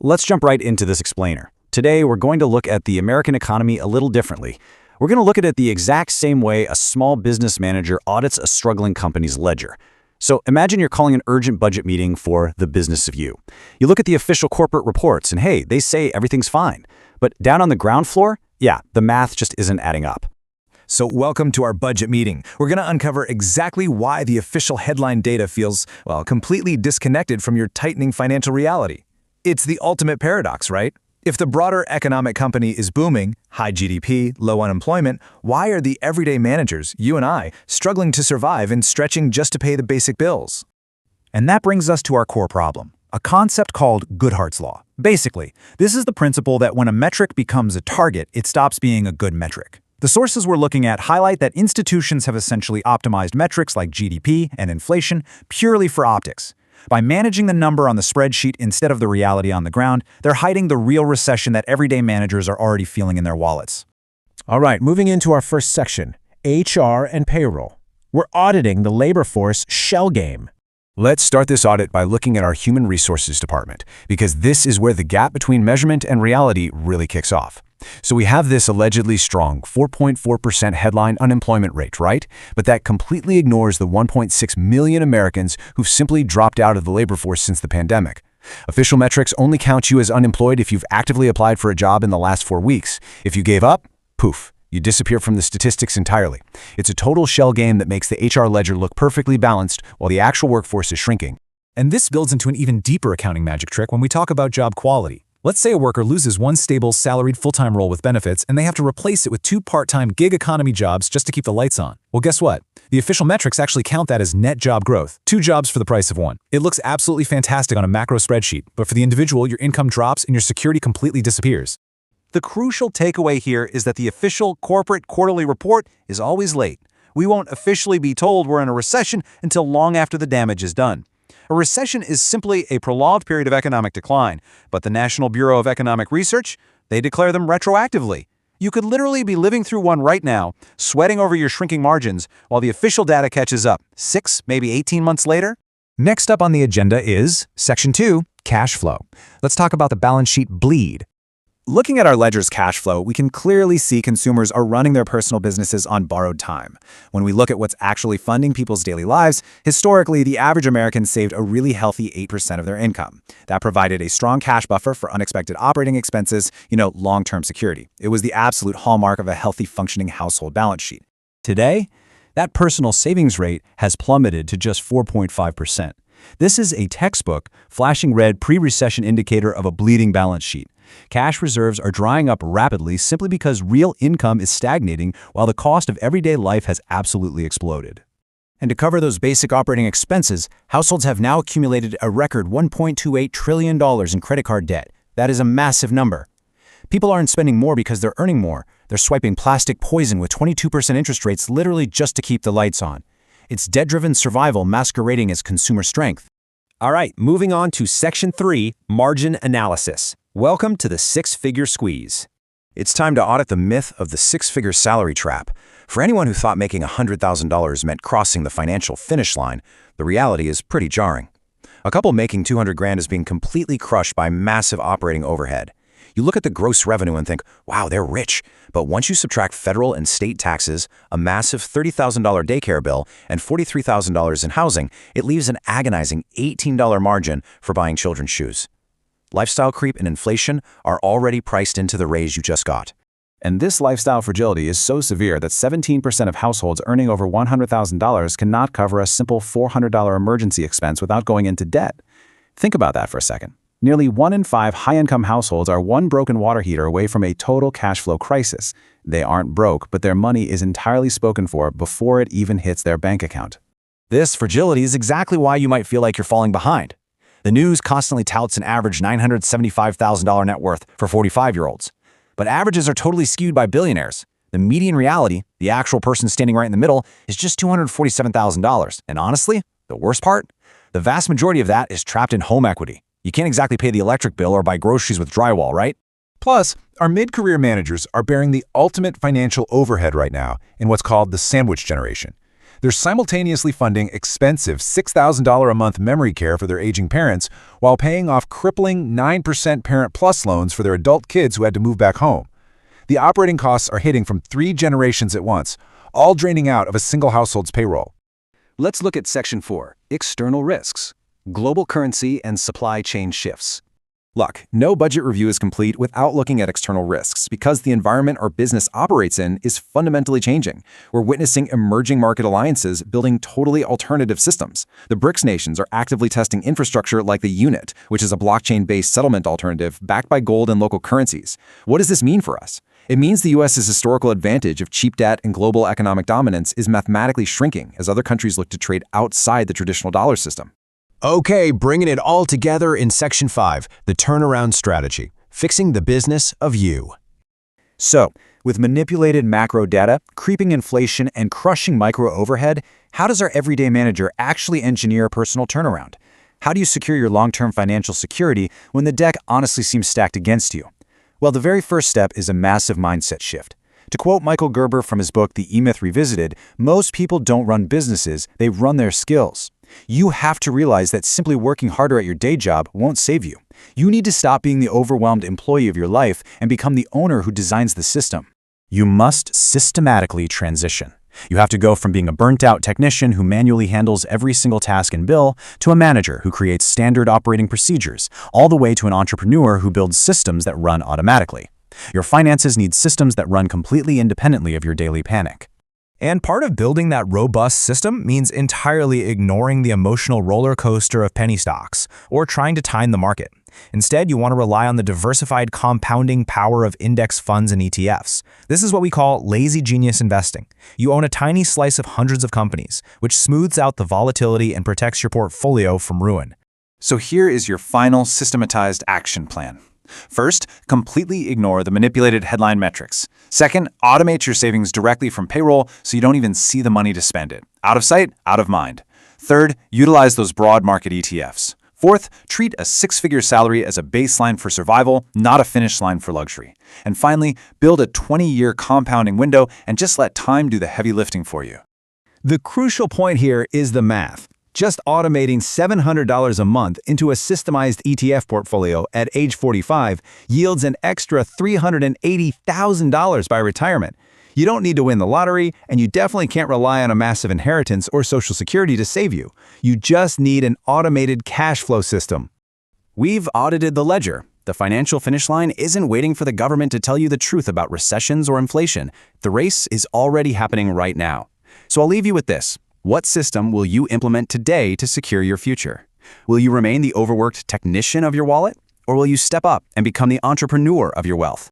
Let's jump right into this explainer. Today, we're going to look at the American economy a little differently. We're going to look at it the exact same way a small business manager audits a struggling company's ledger. So imagine you're calling an urgent budget meeting for the business of you. You look at the official corporate reports and hey, they say everything's fine. But down on the ground floor, yeah, the math just isn't adding up. So welcome to our budget meeting. We're going to uncover exactly why the official headline data feels, well, completely disconnected from your tightening financial reality. It's the ultimate paradox, right? If the broader economic company is booming, high GDP, low unemployment, why are the everyday managers, you and I, struggling to survive and stretching just to pay the basic bills? And that brings us to our core problem, a concept called Goodhart's Law. Basically, this is the principle that when a metric becomes a target, it stops being a good metric. The sources we're looking at highlight that institutions have essentially optimized metrics like GDP and inflation purely for optics. By managing the number on the spreadsheet instead of the reality on the ground, they're hiding the real recession that everyday managers are already feeling in their wallets. All right, moving into our first section, HR and payroll. We're auditing the labor force shell game. Let's start this audit by looking at our human resources department, because this is where the gap between measurement and reality really kicks off. So we have this allegedly strong 4.4% headline unemployment rate, right? But that completely ignores the 1.6 million Americans who've simply dropped out of the labor force since the pandemic. Official metrics only count you as unemployed if you've actively applied for a job in the last 4 weeks. If you gave up, poof, you disappear from the statistics entirely. It's a total shell game that makes the HR ledger look perfectly balanced while the actual workforce is shrinking. And this builds into an even deeper accounting magic trick when we talk about job quality. Let's say a worker loses one stable, salaried full-time role with benefits and they have to replace it with 2 part-time gig economy jobs just to keep the lights on. Well, guess what? The official metrics actually count that as net job growth, 2 jobs for the price of 1. It looks absolutely fantastic on a macro spreadsheet, but for the individual, your income drops and your security completely disappears. The crucial takeaway here is that the official corporate quarterly report is always late. We won't officially be told we're in a recession until long after the damage is done. A recession is simply a prolonged period of economic decline, but the National Bureau of Economic Research, they declare them retroactively. You could literally be living through one right now, sweating over your shrinking margins, while the official data catches up 6, maybe 18 months later. Next up on the agenda is Section 2, Cash Flow. Let's talk about the balance sheet bleed. Looking at our ledger's cash flow, we can clearly see consumers are running their personal businesses on borrowed time. When we look at what's actually funding people's daily lives, historically, the average American saved a really healthy 8% of their income. That provided a strong cash buffer for unexpected operating expenses, long-term security. It was the absolute hallmark of a healthy, functioning household balance sheet. Today, that personal savings rate has plummeted to just 4.5%. This is a textbook, flashing red pre-recession indicator of a bleeding balance sheet. Cash reserves are drying up rapidly simply because real income is stagnating while the cost of everyday life has absolutely exploded. And to cover those basic operating expenses, households have now accumulated a record $1.28 trillion in credit card debt. That is a massive number. People aren't spending more because they're earning more. They're swiping plastic poison with 22% interest rates literally just to keep the lights on. It's debt-driven survival masquerading as consumer strength. All right, moving on to Section 3, Margin Analysis. Welcome to the six-figure squeeze. It's time to audit the myth of the six-figure salary trap. For anyone who thought making $100,000 meant crossing the financial finish line, the reality is pretty jarring. A couple making $200,000 is being completely crushed by massive operating overhead. You look at the gross revenue and think, wow, they're rich. But once you subtract federal and state taxes, a massive $30,000 daycare bill, and $43,000 in housing, it leaves an agonizing $18 margin for buying children's shoes. Lifestyle creep and inflation are already priced into the raise you just got. And this lifestyle fragility is so severe that 17% of households earning over $100,000 cannot cover a simple $400 emergency expense without going into debt. Think about that for a second. Nearly 1 in 5 high-income households are one broken water heater away from a total cash flow crisis. They aren't broke, but their money is entirely spoken for before it even hits their bank account. This fragility is exactly why you might feel like you're falling behind. The news constantly touts an average $975,000 net worth for 45-year-olds. But averages are totally skewed by billionaires. The median reality, the actual person standing right in the middle, is just $247,000. And honestly, the worst part? The vast majority of that is trapped in home equity. You can't exactly pay the electric bill or buy groceries with drywall, right? Plus, our mid-career managers are bearing the ultimate financial overhead right now in what's called the sandwich generation. They're simultaneously funding expensive $6,000 a month memory care for their aging parents while paying off crippling 9% Parent Plus loans for their adult kids who had to move back home. The operating costs are hitting from 3 generations at once, all draining out of a single household's payroll. Let's look at Section 4, External Risks, Global Currency and Supply Chain Shifts. Look, no budget review is complete without looking at external risks because the environment our business operates in is fundamentally changing. We're witnessing emerging market alliances building totally alternative systems. The BRICS nations are actively testing infrastructure like the UNIT, which is a blockchain-based settlement alternative backed by gold and local currencies. What does this mean for us? It means the U.S.'s historical advantage of cheap debt and global economic dominance is mathematically shrinking as other countries look to trade outside the traditional dollar system. Okay, bringing it all together in Section 5, the turnaround strategy, fixing the business of you. So, with manipulated macro data, creeping inflation, and crushing micro overhead, how does our everyday manager actually engineer a personal turnaround? How do you secure your long-term financial security when the deck honestly seems stacked against you? Well, the very first step is a massive mindset shift. To quote Michael Gerber from his book, The E-Myth Revisited, most people don't run businesses, they run their skills. You have to realize that simply working harder at your day job won't save you. You need to stop being the overwhelmed employee of your life and become the owner who designs the system. You must systematically transition. You have to go from being a burnt-out technician who manually handles every single task and bill to a manager who creates standard operating procedures, all the way to an entrepreneur who builds systems that run automatically. Your finances need systems that run completely independently of your daily panic. And part of building that robust system means entirely ignoring the emotional roller coaster of penny stocks or trying to time the market. Instead, you want to rely on the diversified compounding power of index funds and ETFs. This is what we call lazy genius investing. You own a tiny slice of hundreds of companies, which smooths out the volatility and protects your portfolio from ruin. So here is your final systematized action plan. First, completely ignore the manipulated headline metrics. Second, automate your savings directly from payroll so you don't even see the money to spend it. Out of sight, out of mind. Third, utilize those broad market ETFs. Fourth, treat a 6-figure salary as a baseline for survival, not a finish line for luxury. And finally, build a 20-year compounding window and just let time do the heavy lifting for you. The crucial point here is the math. Just automating $700 a month into a systemized ETF portfolio at age 45 yields an extra $380,000 by retirement. You don't need to win the lottery, and you definitely can't rely on a massive inheritance or Social Security to save you. You just need an automated cash flow system. We've audited the ledger. The financial finish line isn't waiting for the government to tell you the truth about recessions or inflation. The race is already happening right now. So I'll leave you with this. What system will you implement today to secure your future? Will you remain the overworked technician of your wallet? Or will you step up and become the entrepreneur of your wealth?